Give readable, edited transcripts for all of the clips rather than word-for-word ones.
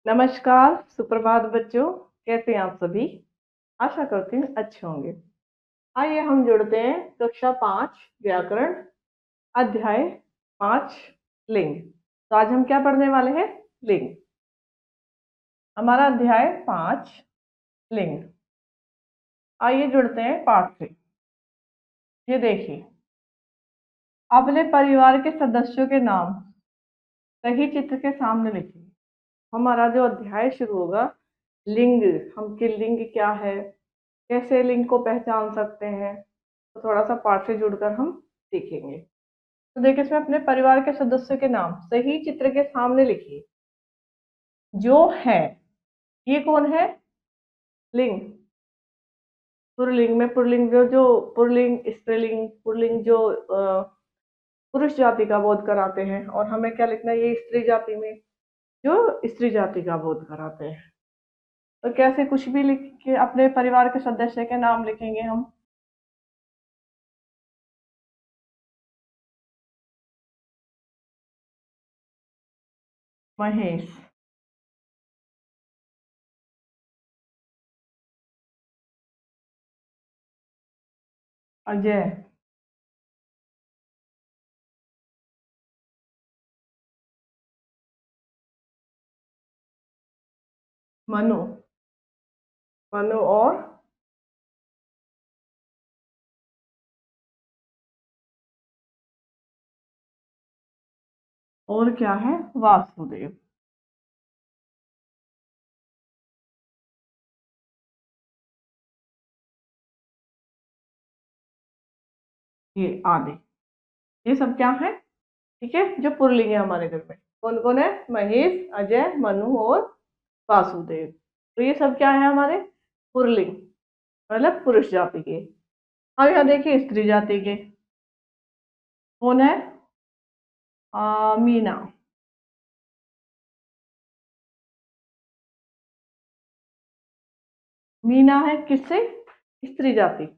नमस्कार, सुप्रभात बच्चों। कैसे हैं आप सभी? आशा करती हूँ अच्छे होंगे। आइए हम जुड़ते हैं कक्षा 5 व्याकरण अध्याय 5 लिंग। तो आज हम क्या पढ़ने वाले हैं? लिंग। हमारा अध्याय 5 लिंग। आइए जुड़ते हैं पाठ से। ये देखिए, अपने परिवार के सदस्यों के नाम सही चित्र के सामने लिखिए। हमारा जो अध्याय शुरू होगा, लिंग, हम के लिंग क्या है, कैसे लिंग को पहचान सकते हैं, तो थोड़ा सा पाठ से जुड़कर हम सीखेंगे। तो देखिए, इसमें अपने परिवार के सदस्यों के नाम सही चित्र के सामने लिखिए। जो है, ये कौन है? लिंग। पुरलिंग में पुरलिंग जो पुरलिंग, स्त्रीलिंग, पुरलिंग जो पुरुष जाति का बोध कराते हैं, और हमें क्या लिखना है? ये स्त्री जाति में जो स्त्री जाति का बोध कराते हैं। तो कैसे कुछ भी लिख के अपने परिवार के सदस्य के नाम लिखेंगे हम? महेश, अजय, मनु, मनु और क्या है? वासुदेव। ये आदि, ये सब क्या है? ठीक है, जो पुरलिंग है हमारे घर में। कौन कौन है? महेश, अजय, मनु और वासुदेव। तो ये सब क्या है हमारे? पुरलिंग, मतलब पुरुष जाति के। अब यहाँ देखिए स्त्री जाति के। कौन है? मीना। मीना है किससे? स्त्री जाति।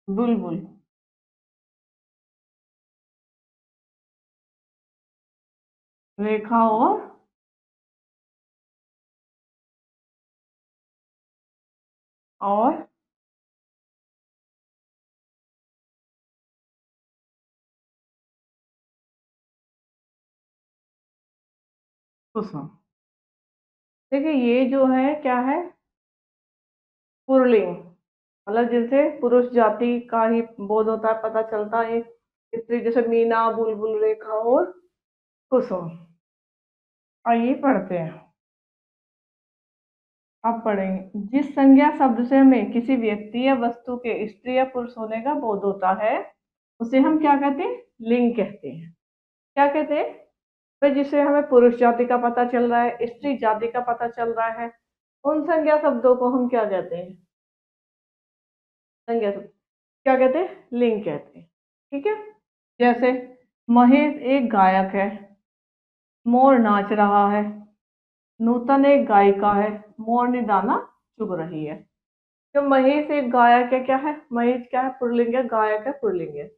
बुलबुल। रेखा और कुसुम। देखिए, ये जो है क्या है? पुरलिंग, मतलब जिनसे पुरुष जाति का ही बोध होता है, पता चलता है। स्त्री जैसे मीना, बुलबुल, रेखा और कुसुम। आइए पढ़ते हैं। अब पढ़ेंगे। जिस संज्ञा शब्द से हमें किसी व्यक्ति या वस्तु के स्त्री या पुरुष होने का बोध होता है, उसे हम क्या कहते हैं? लिंग कहते हैं। क्या कहते हैं? तो जिससे हमें पुरुष जाति का पता चल रहा है, स्त्री जाति का पता चल रहा है, उन संज्ञा शब्दों को हम क्या कहते हैं? संज्ञा शब्द क्या कहते हैं? लिंग कहते हैं। ठीक है। जैसे महेश एक गायक है, मोर नाच रहा है। नूतन एक गायिका है, मोरनी दाना चुग रही है। जो महेश एक गायक है, क्या है? महेश क्या है? पुल्लिंग है। गायक है, पुल्लिंग है।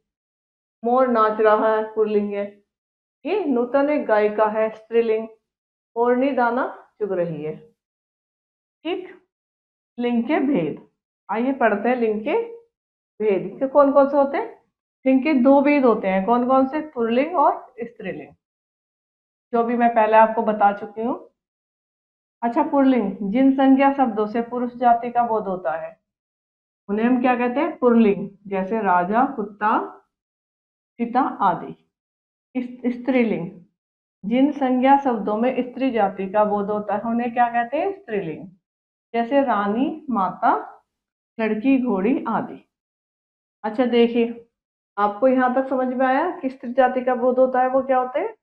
मोर नाच रहा है, पुल्लिंग है। ये नूतन एक गायिका है, स्त्रीलिंग। मोरनी दाना चुग रही है। ठीक। लिंग के भेद। आइए पढ़ते हैं लिंग के भेद। के कौन कौन से होते हैं? लिंग के दो भेद होते हैं। कौन कौन से? पुल्लिंग और स्त्रीलिंग, जो भी मैं पहले आपको बता चुकी हूँ। अच्छा, पुल्लिंग जिन संज्ञा शब्दों से पुरुष जाति का बोध होता है, उन्हें हम क्या कहते हैं? पुल्लिंग। जैसे राजा, कुत्ता, पिता आदि। स्त्रीलिंग जिन संज्ञा शब्दों में स्त्री जाति का बोध होता है, उन्हें क्या कहते हैं? स्त्रीलिंग। जैसे रानी, माता, लड़की, घोड़ी आदि। अच्छा देखिए, आपको यहाँ तक समझ में आया कि स्त्री जाति का बोध होता है वो क्या होते हैं?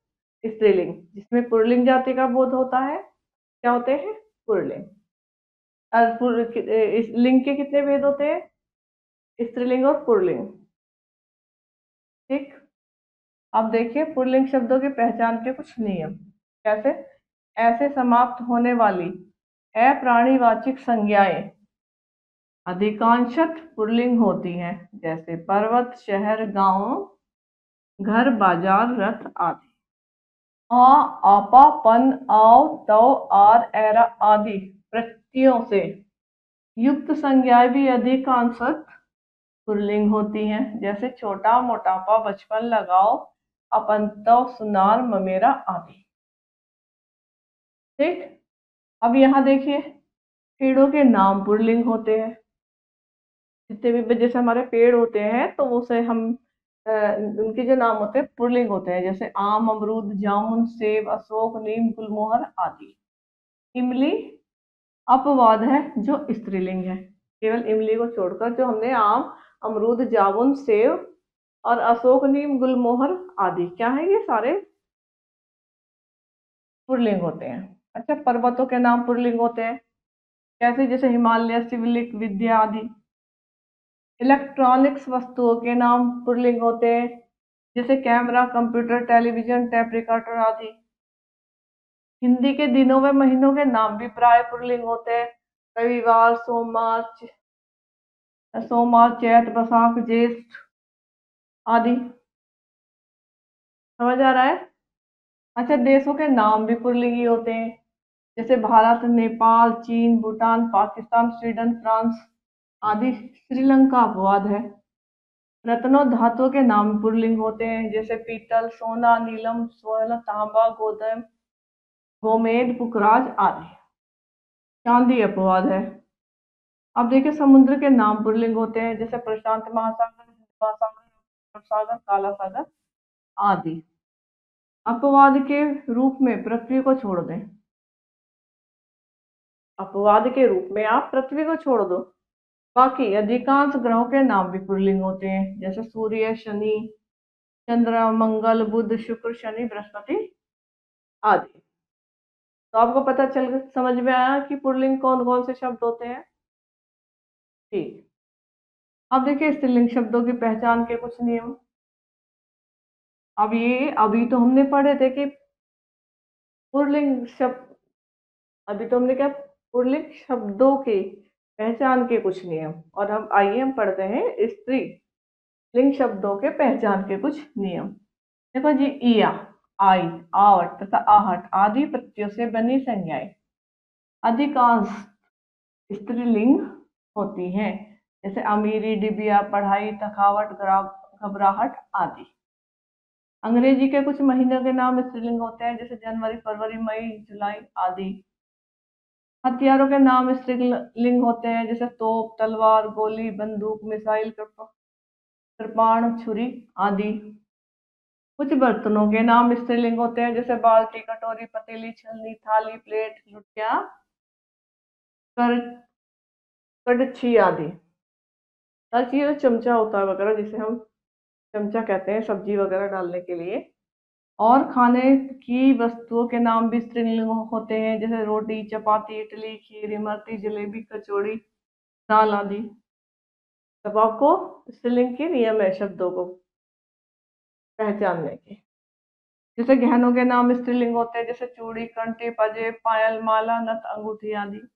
स्त्रीलिंग। जिसमें पुल्लिंग जाति का बोध होता है, क्या होते हैं? पुल्लिंग। और इस लिंग के कितने भेद होते हैं? स्त्रीलिंग और पुल्लिंग। ठीक। अब देखिए पुल्लिंग शब्दों की पहचान के कुछ नियम। कैसे? ऐसे समाप्त होने वाली अप्राणीवाचक संज्ञाएं अधिकांशतः पुल्लिंग होती हैं, जैसे पर्वत, शहर, गांव, घर, बाजार, रथ आदि। आ, आपा, पन, आओ, तो, आर, एरा आदि प्रत्ययों से युक्त संज्ञाएं भी अधिकांशतः पुल्लिंग होती हैं, जैसे छोटा, मोटापा, बचपन, लगाओ, अपंतव, सुनार, ममेरा आदि। ठीक। अब यहाँ देखिए, पेड़ों के नाम पुल्लिंग होते हैं। जितने भी जैसे हमारे पेड़ होते हैं तो उसे हम उनके जो नाम होते हैं पुल्लिंग होते हैं, जैसे आम, अमरूद, जामुन, सेब, अशोक, नीम, गुलमोहर आदि। इमली अपवाद है जो स्त्रीलिंग है। केवल इमली को छोड़कर जो हमने आम, अमरूद, जामुन, सेब और अशोक, नीम, गुलमोहर आदि, क्या है, ये सारे पुल्लिंग होते हैं। अच्छा, पर्वतों के नाम पुल्लिंग होते हैं, कैसे, जैसे हिमालय, शिवलिक, विद्या आदि। इलेक्ट्रॉनिक्स वस्तुओं के नाम पुल्लिंग होते हैं, जैसे camera, computer, television, tape recorder आदि। हिंदी के दिनों व महीनों के नाम भी प्राय पुल्लिंग होते हैं, रविवार, सोमवार, सोमवार, चैत, बैसाख, ज्येष्ठ आदि। समझ आ रहा है? अच्छा, देशों के नाम भी पुल्लिंग ही होते हैं, जैसे भारत, नेपाल, चीन, भूटान, पाकिस्तान, स्वीडन, फ्रांस आदि। श्रीलंका अपवाद है। रत्नों धातुओं के नाम पुल्लिंग होते हैं, जैसे पीतल, सोना, नीलम, स्वर्ण, तांबा, गोदम, गोमेद, पुखराज आदि। चांदी अपवाद है। अब देखिए, समुद्र के नाम पुल्लिंग होते हैं, जैसे प्रशांत महासागर, हिंद महासागर, सागर, काला सागर आदि। अपवाद के रूप में पृथ्वी को छोड़ दें। अपवाद के रूप में आप पृथ्वी को छोड़ दो, बाकी अधिकांश ग्रहों के नाम भी पुल्लिंग होते हैं, जैसे सूर्य, शनि, चंद्र, मंगल, बुध, शुक्र, शनि, बृहस्पति आदि। तो आपको पता चल समझ में आया कि पुल्लिंग कौन कौन से शब्द होते हैं। ठीक। अब देखिए, स्त्रीलिंग शब्दों की पहचान के कुछ नियम। अब ये अभी तो हमने पढ़े थे कि पुल्लिंग शब्द, अभी तो हमने क्या, पुल्लिंग शब्दों की पहचान के कुछ नियम, और हम आइए हम पढ़ते हैं स्त्रीलिंग शब्दों के पहचान के कुछ नियम। देखो जी, इया, आई, आवट तथा आहट आदि प्रत्ययों से बनी संज्ञाएं अधिकांश स्त्रीलिंग होती हैं, जैसे अमीरी, डिबिया, पढ़ाई, थकावट, घबराहट आदि। अंग्रेजी के कुछ महीनों के नाम स्त्रीलिंग होते हैं, जैसे जनवरी, फरवरी, मई, जुलाई आदि। हथियारों के नाम स्त्रीलिंग होते हैं, जैसे तोप, तलवार, गोली, बंदूक, मिसाइल, कृपाण, छुरी आदि। कुछ बर्तनों के नाम स्त्रीलिंग होते हैं, जैसे बाल्टी, कटोरी, पतीली, छलनी, थाली, प्लेट, लुटिया, कर कड़छी आदि। हर चीज चमचा होता है वगैरह, जिसे हम चमचा कहते हैं सब्जी वगैरह डालने के लिए। और खाने की वस्तुओं के नाम भी स्त्रीलिंग होते हैं, जैसे रोटी, चपाती, इडली, खीर, इमरती, जलेबी, कचौड़ी, दाल आदि। तब आपको स्त्रीलिंग के नियम है शब्दों को पहचानने के। जैसे गहनों के नाम स्त्रीलिंग होते हैं, जैसे चूड़ी, कंठी, पंजेब, पायल, माला, नथ, अंगूठी आदि।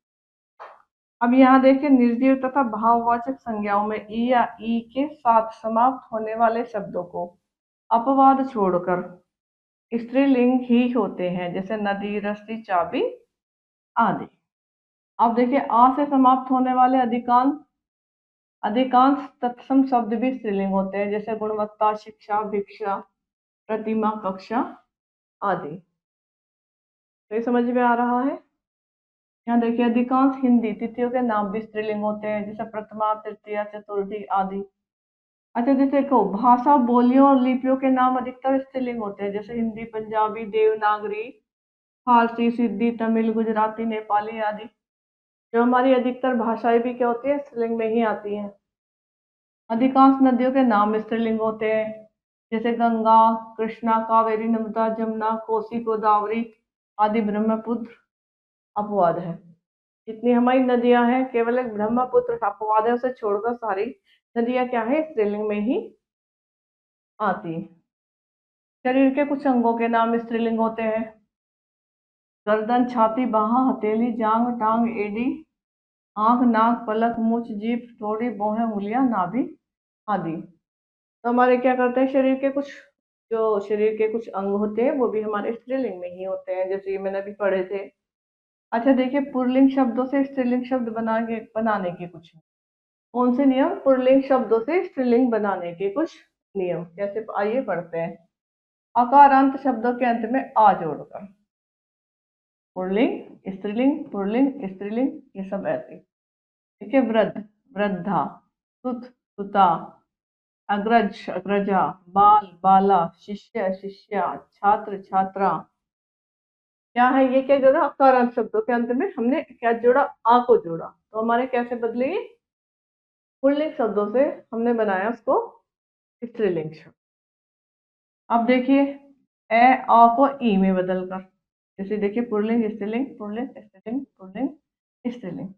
अब यहाँ देखिए, निर्जीव तथा भाववाचक संज्ञाओं में ई या ई के साथ समाप्त होने वाले शब्दों को अपवाद छोड़कर स्त्रीलिंग ही होते हैं, जैसे नदी, रस्सी, चाबी आदि। अब देखिए, आ से समाप्त होने वाले अधिकांश अधिकांश तत्सम शब्द भी स्त्रीलिंग होते हैं, जैसे गुणवत्ता, शिक्षा, भिक्षा, प्रतिमा, कक्षा आदि। तो ये समझ में आ रहा है? यहाँ देखिए, अधिकांश हिंदी तिथियों के नाम भी स्त्रीलिंग होते हैं, जैसे प्रथमा, तृतीया, चतुर्थी आदि। अच्छा, जैसे देखो, भाषा, बोलियों और लिपियों के नाम अधिकतर स्त्रीलिंग होते हैं, जैसे हिंदी, पंजाबी, देवनागरी, फारसी, सिंधी, तमिल, गुजराती, नेपाली आदि। जो हमारी अधिकतर भाषाएं भी क्या होती है, स्त्रीलिंग में ही आती हैं। अधिकांश नदियों के नाम स्त्रीलिंग होते हैं, जैसे गंगा, कृष्णा, कावेरी, नर्मदा, जमुना, कोसी, गोदावरी आदि। ब्रह्मपुत्र अपवाद है। जितनी हमारी नदियां हैं, केवल एक ब्रह्मपुत्र अपवाद है, उसे छोड़कर सारी नदियां क्या है, स्त्रीलिंग में ही आती। शरीर के कुछ अंगों के नाम स्त्रीलिंग होते हैं, गर्दन, छाती, बाहां, हथेली, जांग, टांग, एड़ी, आंख, नाक, पलक, मूछ, जीभ, थोड़ी, भौहें, उंगलियां, नाभि आदि। तो हमारे क्या करते हैं, शरीर के कुछ अंग होते हैं वो भी हमारे स्त्रीलिंग में ही होते हैं, जैसे ये मैंने अभी पढ़े थे। अच्छा देखिए, पुल्लिंग शब्दों से स्त्रीलिंग शब्द बनाने के कुछ कौन से नियम, पुल्लिंग शब्दों से स्त्रीलिंग बनाने के कुछ नियम कैसे, आइए पढ़ते हैं। अकारांत शब्दों के अंत में आ जोड़कर, पुल्लिंग स्त्रीलिंग, पुल्लिंग स्त्रीलिंग, ये सब ऐसे। ठीक है, वृद्ध वृद्धा, सुत सुता, अग्रज अग्रजा, बाल बाला, शिष्य शिष्या, छात्र छात्रा। क्या है ये, क्या जोड़ा, अकारांत शब्दों के अंत में हमने क्या जोड़ा, आ को जोड़ा, तो हमारे कैसे बदले ये, पुल्लिंग शब्दों से हमने बनाया उसको स्त्रीलिंग शब्द। अब देखिए, ए आ को ई में बदलकर, जैसे देखिए पुल्लिंग स्त्रीलिंग, पुल्लिंग स्त्रीलिंग, पुल्लिंग स्त्रीलिंग।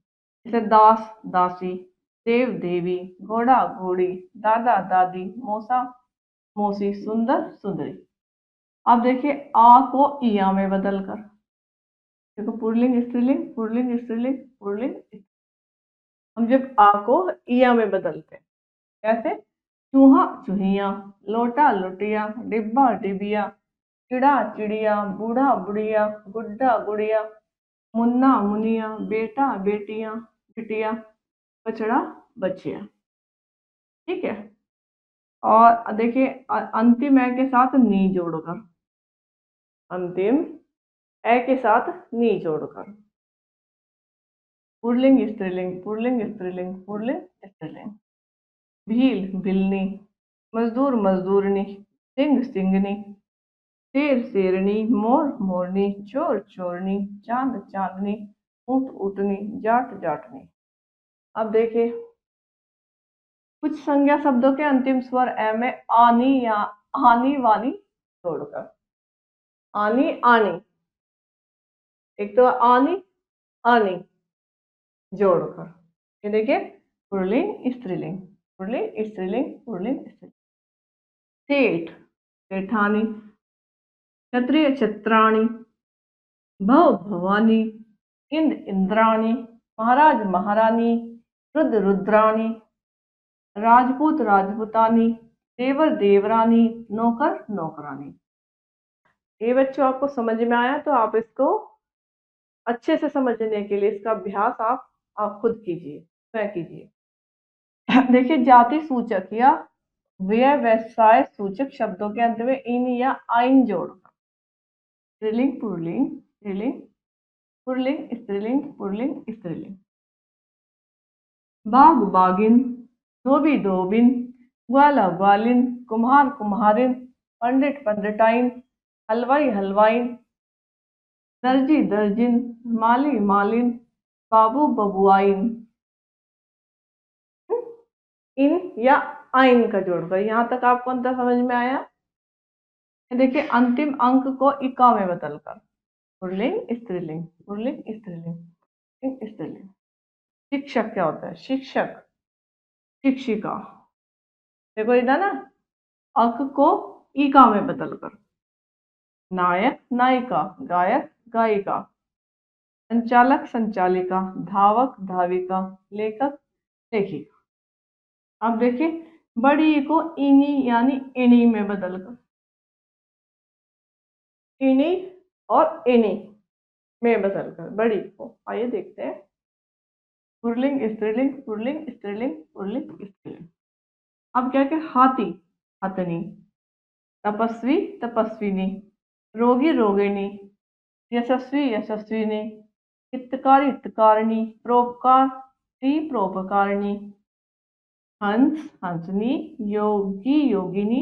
जैसे दास दासी, देव देवी, घोड़ा घोड़ी, दादा दादी, मौसा मौसी, सुंदर सुंदरी। अब देखिए, आ को इया में बदलकर, देखो पुल्लिंग स्त्रीलिंग, पुल्लिंग स्त्रीलिंग, पुल्लिंग हम जब आ को इया में बदलते हैं, कैसे, चूहा चूहिया, लोटा लोटिया, डिब्बा डिबिया, चिड़ा चिड़िया, बूढ़ा बुढ़िया, गुड्डा गुड़िया, मुन्ना मुनिया, बेटा बेटियां बिटिया, बछड़ा बच्चिया। ठीक है, और देखिए अंतिम ए के साथ नी जोड़कर, अंतिम ए के साथ नी जोड़कर, पुल्लिंग स्त्रीलिंग, पुल्लिंग स्त्रीलिंग, पुल्लिंग स्त्रीलिंग। भील भिलनी, मजदूर मजदूरनी, सिंह सिंगनी, शेर शेरनी, मोर मोरनी, चोर चोरनी, चांद चांदनी, ऊंट ऊँटनी, जाट जाटनी। अब देखिए, कुछ संज्ञा शब्दों के अंतिम स्वर ए में आनी या आनी वानी जोड़कर, आनी आनी, एक तो आनी आनी जोड़कर, ये देखिए पुल्लिंग स्त्रीलिंग, पुल्लिंग स्त्रीलिंग, पुल्लिंग स्त्रीलिंग। सेठ सेठानी, क्षत्रिय छत्राणी, भव भवानी, इंद्र इंद्राणी, महाराज महारानी, रुद्र रुद्राणी, राजपूत राजपूतानी, देवर देवरानी, नौकर नौकरानी। ये बच्चों आपको समझ में आया, तो आप इसको अच्छे से समझने के लिए इसका अभ्यास आप खुद कीजिए, स्वयं कीजिए। देखिए, जाति सूचक या व्यय व्यवसाय सूचक शब्दों के अंत में इन या आइन जोड़कर, स्त्रीलिंग पुल्लिंग, स्त्रीलिंग पुल्लिंग, स्त्रीलिंग पुल्लिंग, स्त्रीलिंग। बाग बागिन, धोबी धोबिन, ग्वाला ग्वालिन, कुम्हार कुम्हारिन, पंडित पंडिताइन, हलवाई हलवाइन, दर्जी दर्जिन, माली मालिन, बाबू बबुआइन। इन या आइन का जोड़कर, यहाँ तक आपको अंतर समझ में आया। देखिए, अंतिम अंक को इका में बदलकर, पुल्लिंग स्त्रीलिंग, पुल्लिंग स्त्रीलिंग, स्त्रीलिंग। शिक्षक क्या होता है, शिक्षक शिक्षिका, देखो इधर ना, अक को ईका में बदलकर, नायक नायिका, गायक गायिका, संचालक संचालिका, धावक धाविका, लेखक लेखिका। अब देखिए, बड़ी ई को इनी यानी इनी में बदलकर, इनी और इनी में बदलकर, बड़ी को, आइए देखते हैं। पुल्लिंग स्त्रीलिंग, पुल्लिंग स्त्रीलिंग, पुल्लिंग स्त्रीलिंग। अब क्या क्या, हाथी हथनी, तपस्वी तपस्विनी, रोगी रोगिणी, यशस्वी यशस्विनी, हितकारी हितकारिणी, परोपकारी परोपकारिणी, हंस हंसनी, योगी योगिनी,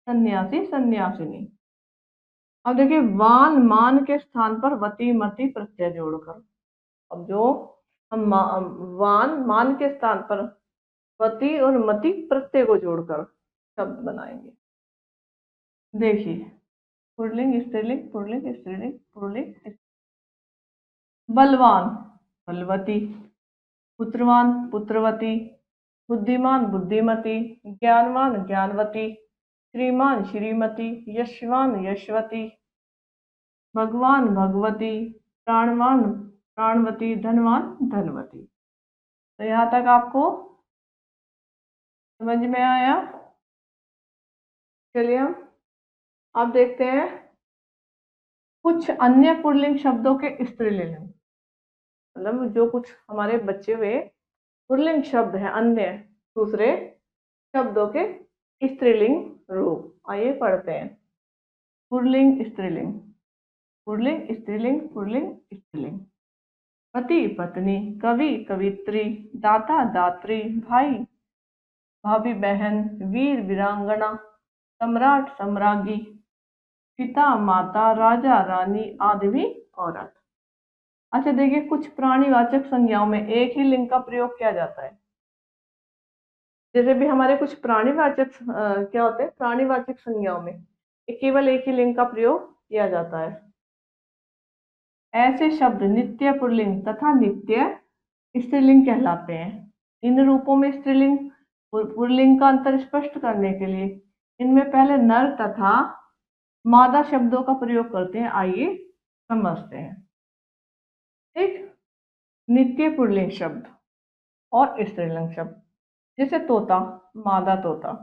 सन्यासी सन्यासिनी। अब देखिए, वान मान के स्थान पर वती मति प्रत्यय जोड़कर, अब जो हम वान मान के स्थान पर वती और मति प्रत्यय को जोड़कर शब्द बनाएंगे। देखिए, पुल्लिंग स्त्रीलिंग, पुल्लिंग स्त्रीलिंग, पुल्लिंग। बलवान बलवती, पुत्रवान पुत्रवती, बुद्धिमान बुद्धिमती, ज्ञानवान ज्ञानवती, श्रीमान श्रीमती, यशवान यशवती, भगवान भगवती, प्राणवान, प्राणवती, धनवान, धनवती। तो यहाँ तक आपको समझ में आया। चलिए हम अब देखते हैं कुछ अन्य पुल्लिंग शब्दों के स्त्रीलिंग। मतलब जो कुछ हमारे बचे हुए पुल्लिंग शब्द हैं, अन्य दूसरे शब्दों के स्त्रीलिंग रूप, आइए पढ़ते हैं। पुल्लिंग स्त्रीलिंग, पुल्लिंग स्त्रीलिंग, पुल्लिंग स्त्रीलिंग। पति पत्नी, कवि कवित्री, दाता दात्री, भाई भाभी बहन, वीर वीरांगना, सम्राट सम्राज्ञी, पिता माता, राजा रानी, आदमी औरत। अच्छा देखिए, कुछ प्राणीवाचक संज्ञाओं में एक ही लिंग का प्रयोग किया जाता है। जैसे भी हमारे कुछ प्राणीवाचक क्या होते हैं, प्राणीवाचक संज्ञाओं में केवल एक ही लिंग का प्रयोग किया जाता है। ऐसे शब्द नित्य पुल्लिंग तथा नित्य स्त्रीलिंग कहलाते हैं। इन रूपों में स्त्रीलिंग पुल्लिंग का अंतर स्पष्ट करने के लिए इनमें पहले नर तथा मादा शब्दों का प्रयोग करते हैं, आइए समझते हैं। ठीक, नित्य पुल्लिंग शब्द और स्त्रीलिंग शब्द, जैसे तोता, मादा तोता,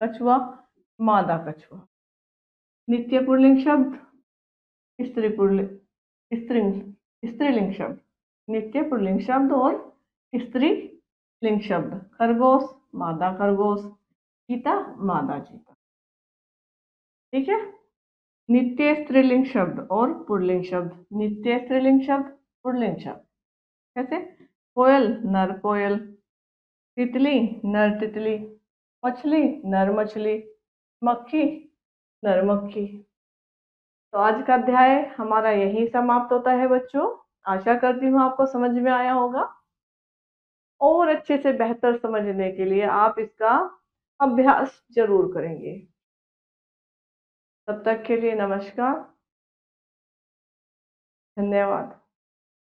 कछुआ, मादा कछुआ। नित्य पुल्लिंग शब्द, स्त्री पुल्लिंग, स्त्रीलिंग शब्द, नित्य पुल्लिंग शब्द और स्त्रीलिंग शब्द। खरगोश, मादा खरगोश, चीता, मादा चीता। ठीक है। नित्य स्त्रीलिंग शब्द और पुल्लिंग शब्द, नित्य स्त्रीलिंग शब्द, पुल्लिंग शब्द। कैसे? कोयल, नर कोयल, तितली, नर तितली, मछली, नर मछली, मक्खी, नर मक्खी। तो आज का अध्याय हमारा यहीं समाप्त होता है बच्चों। आशा करती हूँ आपको समझ में आया होगा। और अच्छे से बेहतर समझने के लिए आप इसका अभ्यास जरूर करेंगे। तब तक के लिए नमस्कार, धन्यवाद।